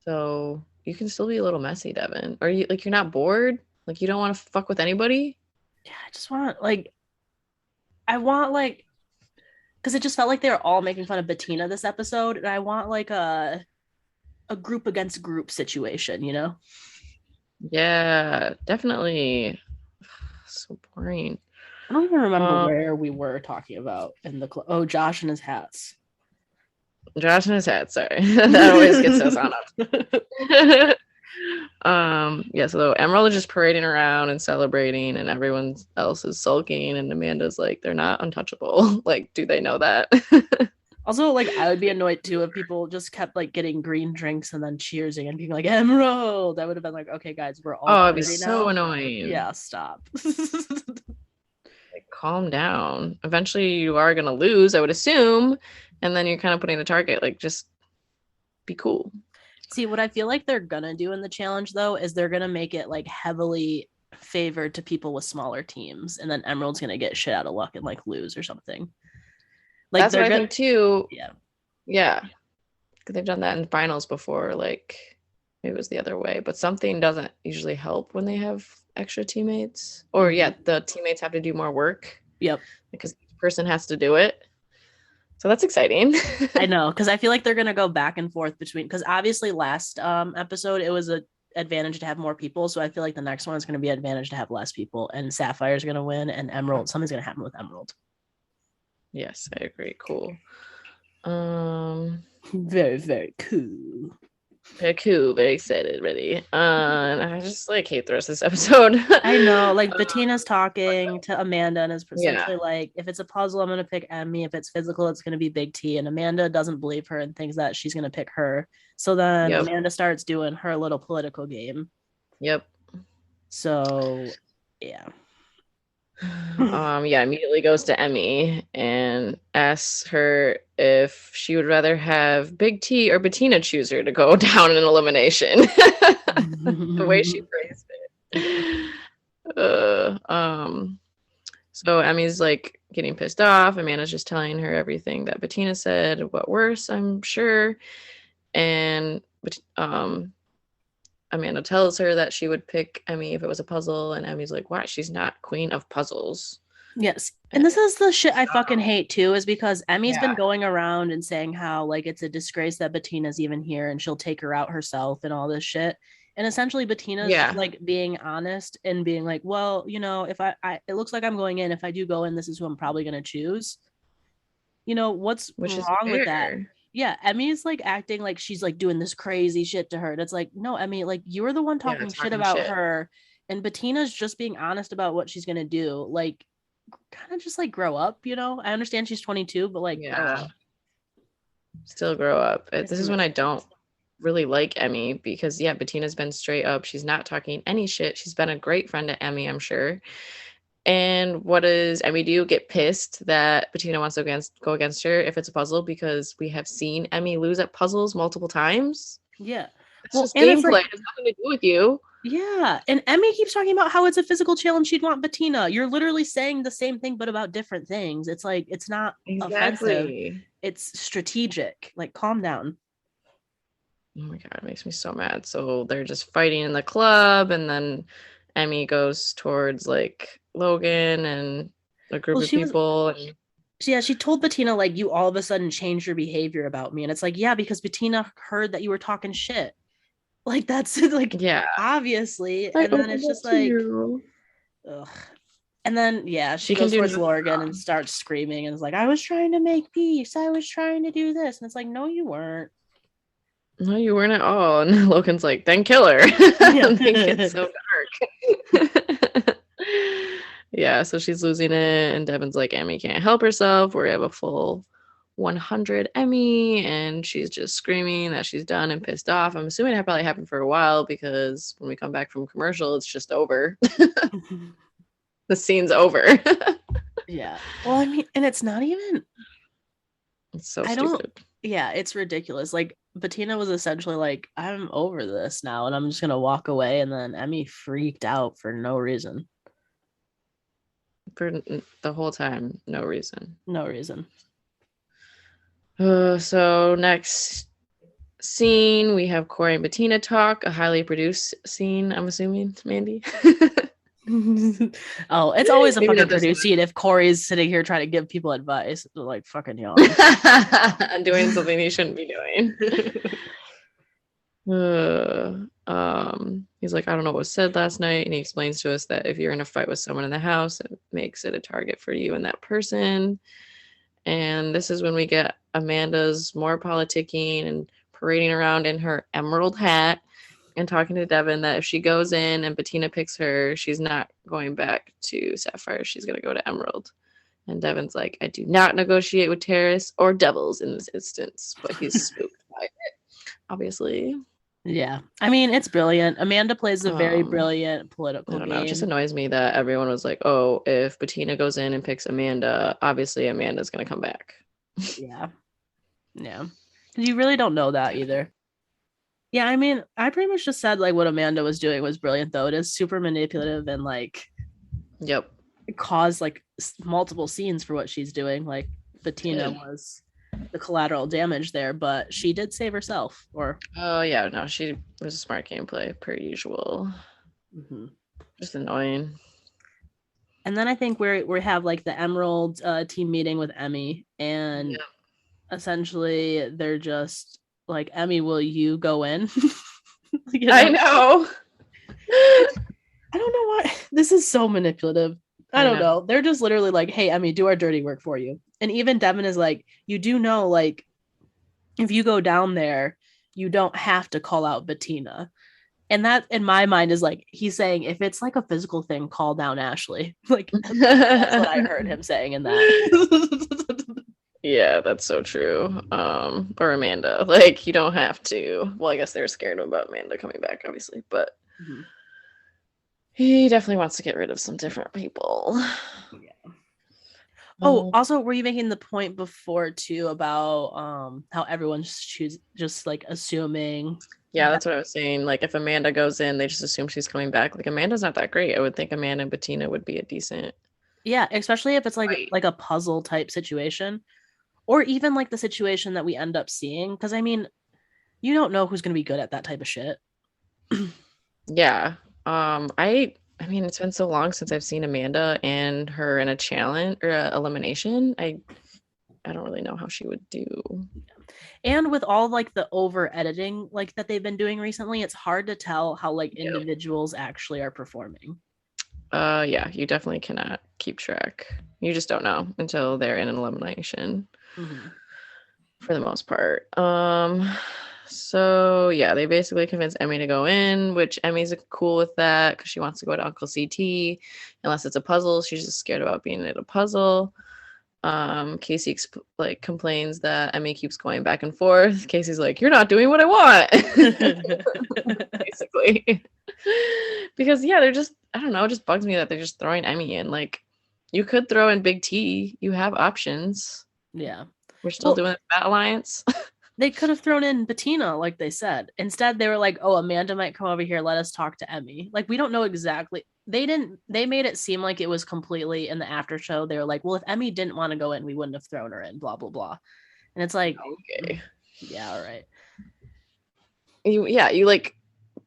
So you can still be a little messy, Devin. Or you like you're not bored? Like you don't want to fuck with anybody? Yeah, I just want because it just felt like they were all making fun of Bettina this episode, and I want like a group against group situation, you know? Yeah, definitely. So boring. I don't even remember where we were talking about in the Josh and his hats. Josh and his hat, sorry. That always gets us on up. Yeah, so Emerald is just parading around and celebrating, and everyone else is sulking, and Amanda's like, they're not untouchable. Like, do they know that? Also, like, I would be annoyed too if people just kept like getting green drinks and then cheersing and being like, Emerald. I would have been like, okay, guys, we're all it'd be so now. annoying. Yeah, stop. Like, calm down. Eventually you are gonna lose, I would assume, and then you're kind of putting a target. Like, just be cool. See, what I feel like they're gonna do in the challenge though is they're gonna make it like heavily favored to people with smaller teams, and then Emerald's gonna get shit out of luck and like lose or something. Like, that's what I think too. Yeah, because they've done that in finals before. Like, maybe it was the other way, but something doesn't usually help when they have extra teammates, or the teammates have to do more work. Yep, because each person has to do it. So that's exciting. I know, because I feel like they're gonna go back and forth between, because obviously last episode it was an advantage to have more people, so I feel like the next one is gonna be an advantage to have less people, and Sapphire's gonna win, and Emerald, something's gonna happen with Emerald. Yes, I agree. Cool. Very, very cool. Very cool. Very excited. Ready. And I just like hate the rest of this episode. I know. Like, Bettina's talking to Amanda and is essentially like, if it's a puzzle, I'm gonna pick Emmy. If it's physical, it's gonna be Big T. And Amanda doesn't believe her and thinks that she's gonna pick her. So then Amanda starts doing her little political game. Yep. So yeah. Immediately goes to Emmy and asks her if she would rather have Big T or Bettina choose her to go down in elimination. The way she phrased it. So Emmy's like getting pissed off. Amanda's just telling her everything that Bettina said, what worse, I'm sure. And Amanda tells her that she would pick Emmy if it was a puzzle, and Emmy's like, why? She's not queen of puzzles. Yes. And this is the shit I fucking hate too, is because Emmy's been going around and saying how like it's a disgrace that Bettina's even here and she'll take her out herself and all this shit. And essentially Bettina's like being honest and being like, well, you know, if I it looks like I'm going in, if I do go in, this is who I'm probably going to choose. You know, what's wrong with that? Yeah, Emmy's like acting like she's like doing this crazy shit to her. That's like, no, Emmy, like you were the one talking shit about her And Bettina's just being honest about what she's gonna do. Like, kind of just like grow up, you know? I understand she's 22, but like grow up. Still grow up. It's This is when I don't really like Emmy because Bettina's been straight up. She's not talking any shit. She's been a great friend to Emmy, I'm sure. And what does Emmy do? Get pissed that Bettina wants to go against her if it's a puzzle, because we have seen Emmy lose at puzzles multiple times. Yeah. It's just gameplay. It has nothing to do with you. Yeah. And Emmy keeps talking about how it's a physical challenge. She'd want Bettina. You're literally saying the same thing, but about different things. It's like, it's not offensive. It's strategic. Like, calm down. Oh my God, it makes me so mad. So they're just fighting in the club, and then Emmy goes towards like Logan and a group of people. She told Bettina, like, you all of a sudden changed your behavior about me. And it's like, yeah, because Bettina heard that you were talking shit. Like, that's like, obviously. And then it's just like, ugh. And then, she goes towards Logan and starts screaming and is like, I was trying to make peace. I was trying to do this. And it's like, no, you weren't. No, you weren't at all. And Logan's like, then kill her. It gets so dark. Yeah, so she's losing it, and Devin's like, Emmy can't help herself. We have a full 100 Emmy, and she's just screaming that she's done and pissed off. I'm assuming that probably happened for a while, because when we come back from commercial, it's just over. The scene's over. Yeah. Well, I mean, and it's not even. It's so stupid. Yeah, it's ridiculous. Like, Bettina was essentially like, I'm over this now, and I'm just going to walk away. And then Emmy freaked out for no reason. For the whole time, no reason. No reason. So next scene, we have Corey and Bettina talk, a highly produced scene, I'm assuming, Mandy. Oh, it's always a fucking produced scene if Corey's sitting here trying to give people advice. Like, fucking yawn. Doing something he shouldn't be doing. He's like, I don't know what was said last night, and he explains to us that if you're in a fight with someone in the house, it makes it a target for you and that person. And this is when we get Amanda's more politicking and parading around in her emerald hat and talking to Devin that if she goes in and Bettina picks her, she's not going back to Sapphire. She's going to go to Emerald. And Devin's like, I do not negotiate with terrorists or devils in this instance. But he's spooked by it, obviously. Yeah. I mean, it's brilliant. Amanda plays a very brilliant political game. It just annoys me that everyone was like, oh, if Bettina goes in and picks Amanda, obviously Amanda's going to come back. Yeah. Yeah. You really don't know that either. Yeah, I mean, I pretty much just said like what Amanda was doing was brilliant, though. It is super manipulative and like, yep, it caused like multiple scenes for what she's doing. Like, Bettina was the collateral damage there, but she did save herself. She was a smart gameplay per usual. Just annoying. And then I think we have like the Emerald team meeting with Emmy, and essentially they're just like, Emmy, will you go in? I know. I don't know why. This is so manipulative. I don't know. They're just literally like, hey, Emmy, do our dirty work for you. And even Devin is like, you do know, like, if you go down there, you don't have to call out Bettina. And that, in my mind, is like, he's saying, if it's like a physical thing, call down Ashley. Like, that's what I heard him saying in that. Yeah, that's so true. Or Amanda. Like, you don't have to. Well, I guess they're scared about Amanda coming back, obviously. But he definitely wants to get rid of some different people. Yeah. Oh, also, were you making the point before too about how everyone's just like assuming? Yeah, that's what I was saying. Like, if Amanda goes in, they just assume she's coming back. Like, Amanda's not that great. I would think Amanda and Bettina would be a decent. Yeah, especially if it's like a puzzle type situation, or even like the situation that we end up seeing. Because I mean, you don't know who's going to be good at that type of shit. Yeah. I mean, it's been so long since I've seen Amanda and her in a challenge or elimination. I don't really know how she would do. And with all like the over editing like that they've been doing recently, it's hard to tell how like individuals actually are performing. Yeah, you definitely cannot keep track. You just don't know until they're in an elimination. For the most part. So yeah, they basically convince Emmy to go in, which Emmy's cool with that because she wants to go to Uncle CT. Unless it's a puzzle, she's just scared about being in a puzzle. Casey complains that Emmy keeps going back and forth. Casey's like, "You're not doing what I want," basically. Because yeah, they're just, I don't know, it just bugs me that they're just throwing Emmy in. Like, you could throw in Big T. You have options. Yeah, We're still doing the Bat Alliance. They could have thrown in Bettina, like they said. Instead, they were like, "Oh, Amanda might come over here. Let us talk to Emmy." Like, we don't know exactly. They didn't. They made it seem like it was completely in the after show. They were like, "Well, if Emmy didn't want to go in, we wouldn't have thrown her in." Blah blah blah. And it's like, okay, yeah, all right. You like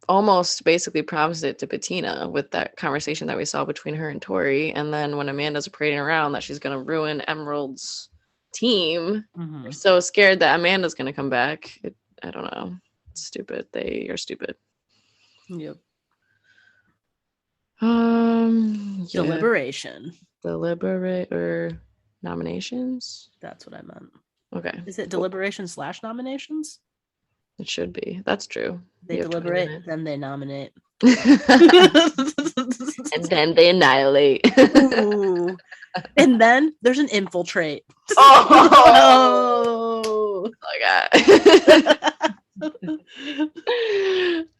almost basically promised it to Bettina with that conversation that we saw between her and Tori, and then when Amanda's parading around that she's gonna ruin Emerald's team, they're so scared that Amanda's gonna come back. I don't know. It's stupid. They are stupid. Yep. Yeah. Deliberation. Deliberate or nominations? That's what I meant. Okay. Is it deliberation / nominations? It should be. That's true. They deliberate, then they nominate. And then they annihilate. Ooh. And then there's an infiltrate. Oh, my God.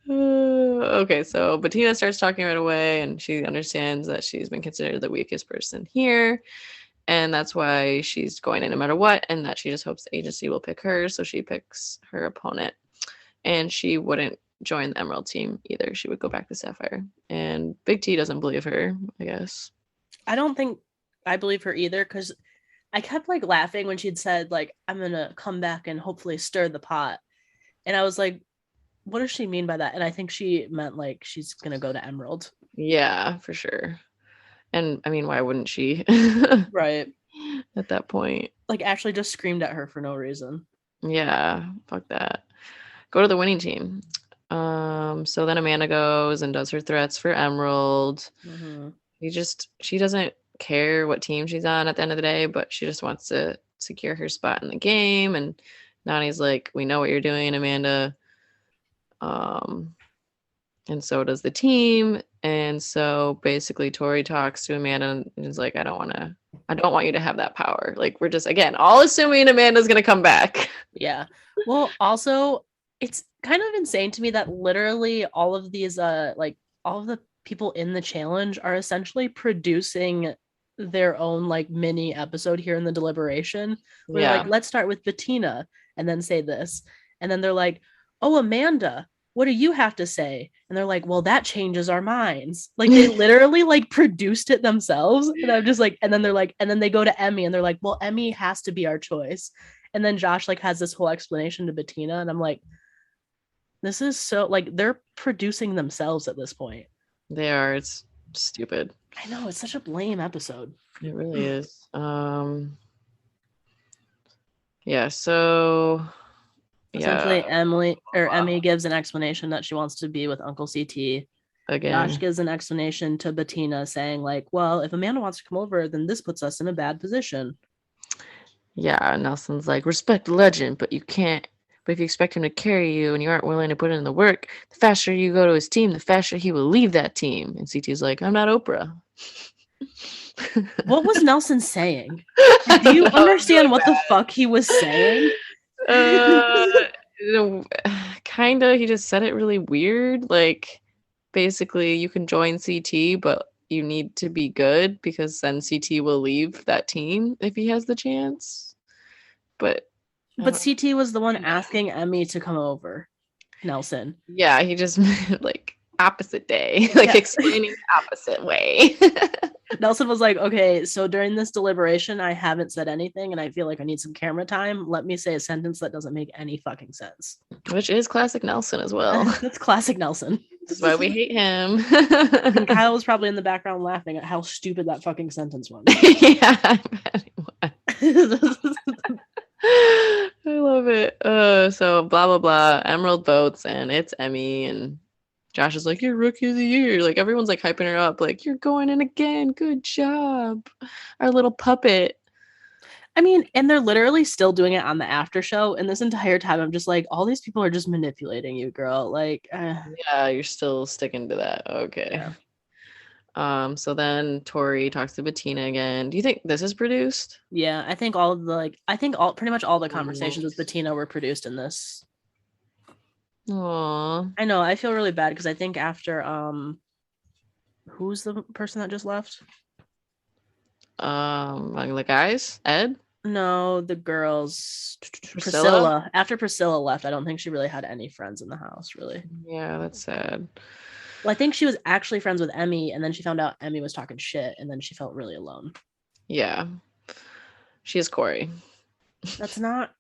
Okay, so Bettina starts talking right away, and she understands that she's been considered the weakest person here, and that's why she's going in no matter what, and that she just hopes the agency will pick her, so she picks her opponent. And she wouldn't join the Emerald team either. She would go back to Sapphire. And Big T doesn't believe her, I guess. I don't think I believe her either, because I kept like laughing when she'd said, like, I'm gonna come back and hopefully stir the pot. And I was like, what does she mean by that? And I think she meant like she's gonna go to Emerald. Yeah, for sure. And I mean, why wouldn't she? Right. At that point. Like, Ashley just screamed at her for no reason. Yeah, fuck that. Go to the winning team. So then Amanda goes and does her threats for Emerald. She doesn't care what team she's on at the end of the day, but she just wants to secure her spot in the game. And Nani's like, we know what you're doing, Amanda. And so does the team. And so basically Tori talks to Amanda and is like, I don't want you to have that power. Like, we're just, again, all assuming Amanda's going to come back. Yeah. Well, also, it's kind of insane to me that literally all of these like all of the people in the challenge are essentially producing their own like mini episode here in the deliberation. We're like, let's start with Bettina and then say this. And then they're like, oh, Amanda, what do you have to say? And they're like, well, that changes our minds. Like, they literally like produced it themselves. And I'm just like, and then they're like, and then they go to Emmy and they're like, well, Emmy has to be our choice. And then Josh like has this whole explanation to Bettina. And I'm like, this is so like they're producing themselves at this point. They are. It's stupid. I know, it's such a lame episode. It really is. Yeah, so essentially Emmy gives an explanation that she wants to be with Uncle CT. Again. Josh gives an explanation to Bettina saying like, well, if Amanda wants to come over, then this puts us in a bad position. Yeah, Nelson's like, respect the legend, but you can't. But if you expect him to carry you and you aren't willing to put in the work, the faster you go to his team, the faster he will leave that team. And CT's like, I'm not Oprah. What was Nelson saying? Do you understand what the fuck he was saying? Kinda. He just said it really weird. Like, basically, you can join CT, but you need to be good because then CT will leave that team if he has the chance. But CT was the one asking Emmy to come over. Nelson. Yeah, he just like opposite day, like explaining the opposite way. Nelson was like, okay, so during this deliberation, I haven't said anything and I feel like I need some camera time. Let me say a sentence that doesn't make any fucking sense. Which is classic Nelson as well. That's classic Nelson. That's why we hate him. And Kyle was probably in the background laughing at how stupid that fucking sentence was. Yeah, I bet he was. I love it. So blah blah blah. Emerald votes and it's Emmy and Josh is like, you're rookie of the year. Like everyone's like hyping her up, like, you're going in again. Good job. Our little puppet. I mean, and they're literally still doing it on the after show. And this entire time, I'm just like, all these people are just manipulating you, girl. Like, yeah, you're still sticking to that. Okay. yeah. So then Tori talks to Bettina again. Do you think this is produced? Yeah, I think pretty much all the conversations with Bettina were produced in this. Aww. I know, I feel really bad because I think after who's the person that just left? Like the guys? Ed? No, the girls. Priscilla? After Priscilla left, I don't think she really had any friends in the house, really. Yeah, that's sad. Well, I think she was actually friends with Emmy, and then she found out Emmy was talking shit, and then she felt really alone. Yeah. She is Corey. That's not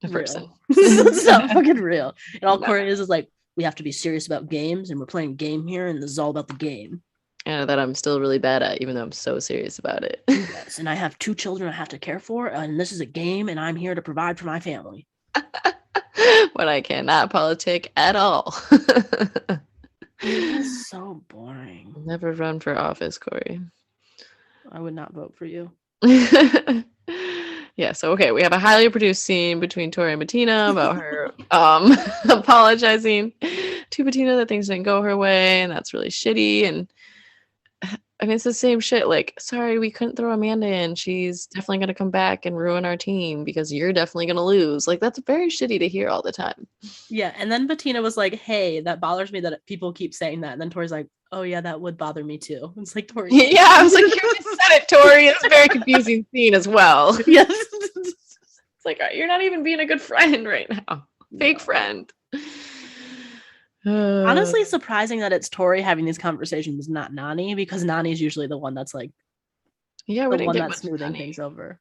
a person. That's not fucking real. And all Corey is like, we have to be serious about games, and we're playing a game here, and this is all about the game. And that I'm still really bad at, even though I'm so serious about it. Yes, and I have 2 children I have to care for, and this is a game, and I'm here to provide for my family. But I cannot politic at all. It is so boring. Never run for office, Corey. I would not vote for you. Yeah, so okay, we have a highly produced scene between Tori and Bettina about her apologizing to Bettina that things didn't go her way, and that's really shitty. And I mean, it's the same shit. Like, sorry, we couldn't throw Amanda in. She's definitely going to come back and ruin our team because you're definitely going to lose. Like, that's very shitty to hear all the time. Yeah, and then Bettina was like, hey, that bothers me that people keep saying that. And then Tori's like, oh, yeah, that would bother me too. It's like, Tori. Yeah, I was like, you said it, Tori. It's a very confusing scene as well. Yes. It's like, you're not even being a good friend right now. Fake friend. Honestly, surprising that it's Tori having these conversations, not Nani, because Nani's usually the one that's like, yeah, the one that's smoothing things over.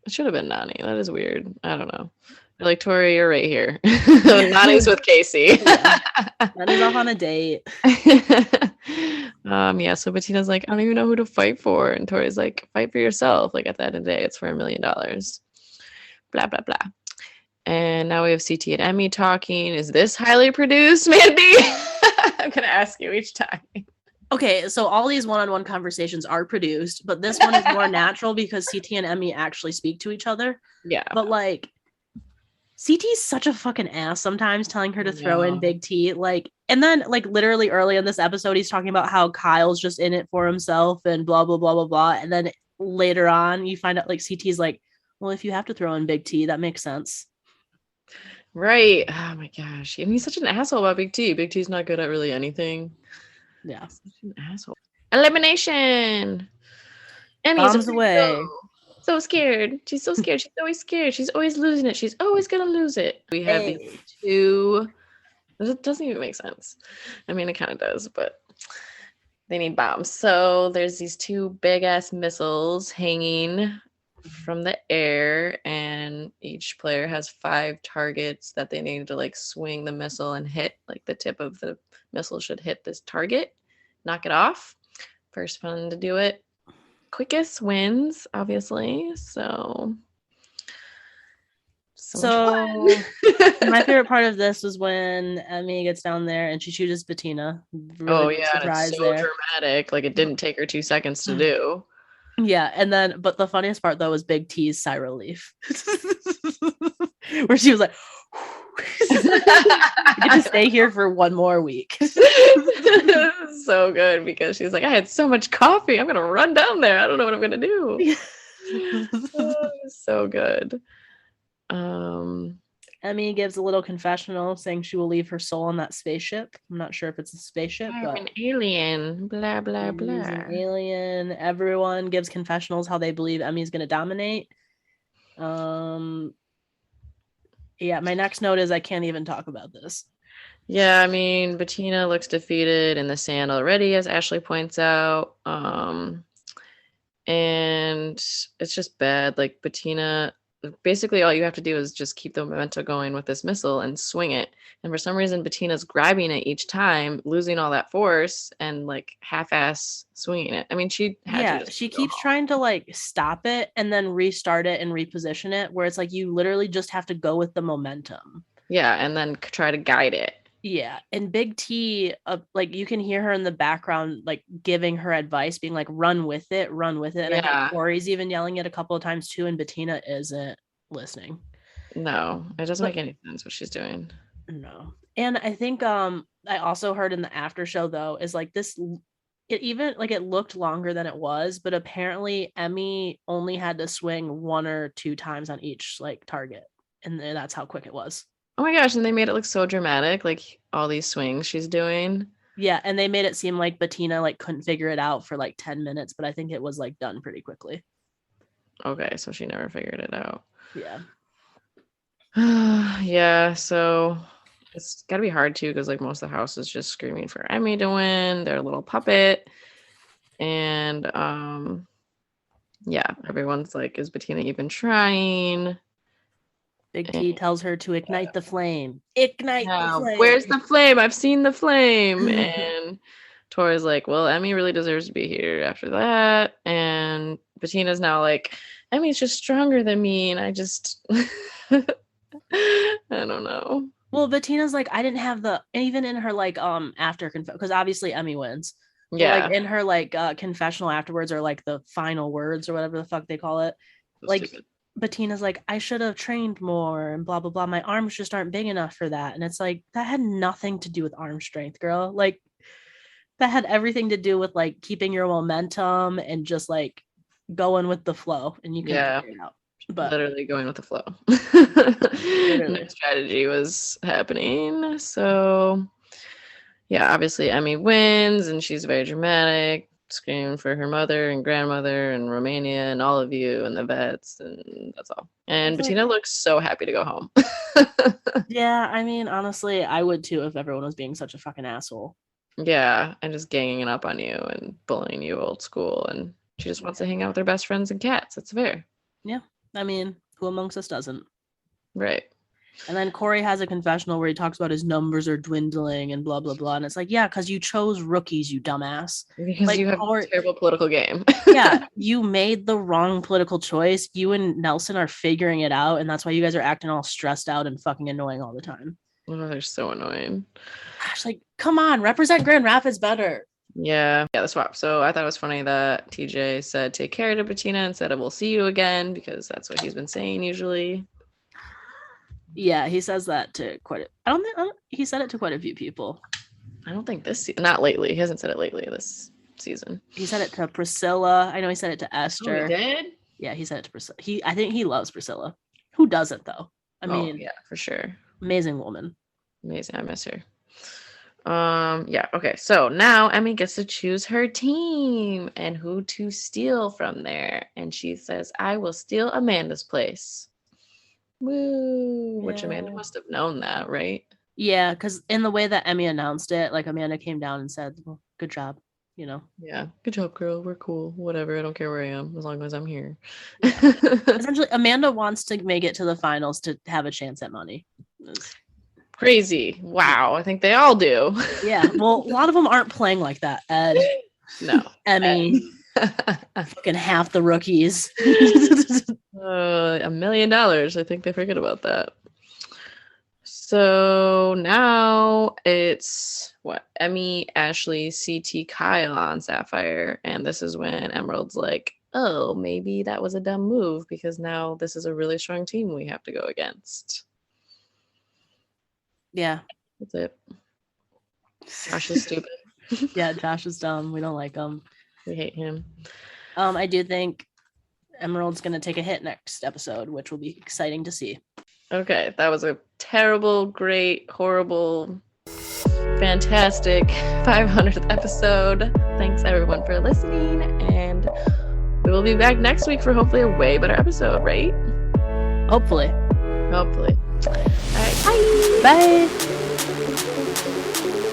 It should have been Nani. That is weird. I don't know. Like, Tori, you're right here. Nani's with Casey. Yeah. Nani's off on a date. Yeah, so Bettina's like, I don't even know who to fight for. And Tori's like, fight for yourself. Like, at the end of the day, it's for $1 million. Blah, blah, blah. And now we have CT and Emmy talking. Is this highly produced, Mandy? I'm going to ask you each time. Okay, so all these one-on-one conversations are produced, but this one is more natural because CT and Emmy actually speak to each other. Yeah. But like, CT's such a fucking ass sometimes, telling her to throw in Big T. Like, and then like literally early in this episode, he's talking about how Kyle's just in it for himself and blah, blah, blah, blah, blah. And then later on, you find out like CT's like, well, if you have to throw in Big T, that makes sense. Right. Oh my gosh. And he's such an asshole about Big T. Big T's not good at really anything. Yeah. Such an asshole. Elimination. Emmy's away. So scared. She's so scared. She's always scared. She's always losing it. She's always gonna lose it. We have these 2. It doesn't even make sense. I mean, it kind of does, but they need bombs. So there's these 2 big ass missiles hanging from the air, and each player has 5 targets that they need to like swing the missile and hit. Like the tip of the missile should hit this target, knock it off. First one to do it quickest wins, obviously. So my favorite part of this was when Emmy gets down there and she shoots Bettina. Really it's so dramatic. Like, it didn't take her 2 seconds to do. Yeah, and then, but the funniest part though was Big T's sigh relief, where she was like, "I get to stay here for 1 more week." So good, because she's like, I had so much coffee. I'm gonna run down there. I don't know what I'm gonna do. So good. Emmy gives a little confessional saying she will leave her soul on that spaceship. I'm not sure if it's a spaceship, but an alien. Blah blah blah. An alien. Everyone gives confessionals how they believe Emmy's going to dominate. Yeah, my next note is I can't even talk about this. Yeah, I mean, Bettina looks defeated in the sand already, as Ashley points out. And it's just bad. Like, Bettina, basically all you have to do is just keep the momentum going with this missile and swing it. And for some reason, Bettina's grabbing it each time, losing all that force and like half-ass swinging it. I mean, she keeps trying to like stop it and then restart it and reposition it, where it's like you literally just have to go with the momentum. Yeah, and then try to guide it. Yeah, and Big T, like you can hear her in the background, like giving her advice, being like, "Run with it, run with it." And I think Corey's even yelling it a couple of times too, and Bettina isn't listening. No, it doesn't make any sense what she's doing. No, and I think I also heard in the after show though is like this. It even like it looked longer than it was, but apparently Emmy only had to swing 1 or 2 times on each like target, and that's how quick it was. Oh my gosh, and they made it look so dramatic, like all these swings she's doing. Yeah, and they made it seem like Bettina like couldn't figure it out for like 10 minutes, but I think it was like done pretty quickly. Okay, so she never figured it out. Yeah. Yeah, so it's gotta be hard too, because like most of the house is just screaming for Emmy to win, their little puppet. And yeah, everyone's like, is Bettina even trying? Big T tells her to ignite the flame. Ignite the flame. Where's the flame? I've seen the flame. And Tori's like, well, Emmy really deserves to be here after that. And Bettina's now like, Emmy's just stronger than me. And I just, I don't know. Well, Bettina's like, I didn't have the, even in her like, after, because obviously Emmy wins. Yeah. Like in her like confessional afterwards, or like the final words or whatever the fuck they call it. So like, stupid. Bettina's like, I should have trained more and blah, blah, blah. My arms just aren't big enough for that. And it's like, that had nothing to do with arm strength, girl. Like, that had everything to do with like keeping your momentum and just like going with the flow. And you can figure it out. But literally going with the flow. No strategy was happening. So, yeah, obviously Emmy wins and she's very dramatic, screaming for her mother and grandmother and Romania and all of you and the vets, and that's all. And Bettina looks so happy to go home. Yeah, I mean, honestly, I would too if everyone was being such a fucking asshole. Yeah, and just ganging up on you and bullying you old school, and she just wants to hang out with her best friends and cats. That's fair. Yeah, I mean, who amongst us doesn't? Right. And then Corey has a confessional where he talks about his numbers are dwindling and blah, blah, blah. And it's like, yeah, because you chose rookies, you dumbass. Because like, you have a terrible political game. Yeah, you made the wrong political choice. You and Nelson are figuring it out. And that's why you guys are acting all stressed out and fucking annoying all the time. Oh, they're so annoying. Gosh, like, come on, represent Grand Rapids better. Yeah, the swap. So I thought it was funny that TJ said take care to Bettina instead of we'll see you again, because that's what he's been saying usually. Yeah, he says that to I don't think he said it to quite a few people. I don't think not lately. He hasn't said it lately this season. He said it to Priscilla. I know he said it to Esther. Oh, he did? Yeah, he said it to Priscilla. I think he loves Priscilla. Who doesn't though? I mean, yeah, for sure. Amazing woman. Amazing. I miss her. Yeah, okay. So now Emmy gets to choose her team and who to steal from there. And she says, I will steal Amanda's place. Woo! Yeah. Which Amanda must have known that, right? Yeah, because in the way that Emmy announced it, like Amanda came down and said, well, good job, you know. Yeah, good job, girl. We're cool. Whatever. I don't care where I am as long as I'm here. Yeah. Essentially, Amanda wants to make it to the finals to have a chance at money. Crazy. Wow. I think they all do. Yeah. Well, a lot of them aren't playing like that, Ed. No. Emmy. Fucking half the rookies. $1 million. I think they forget about that. So now it's Emmy, Ashley, CT, Kyle on Sapphire, and this is when Emerald's like, oh, maybe that was a dumb move because now this is a really strong team we have to go against. Yeah, that's it. Josh is stupid. Yeah, Josh is dumb. We don't like him. We hate him. I do think Emerald's gonna take a hit next episode, which will be exciting to see. Okay, that was a terrible, great, horrible, fantastic 500th episode. Thanks everyone for listening, and we will be back next week for hopefully a way better episode, right? Hopefully. All right, bye. Bye.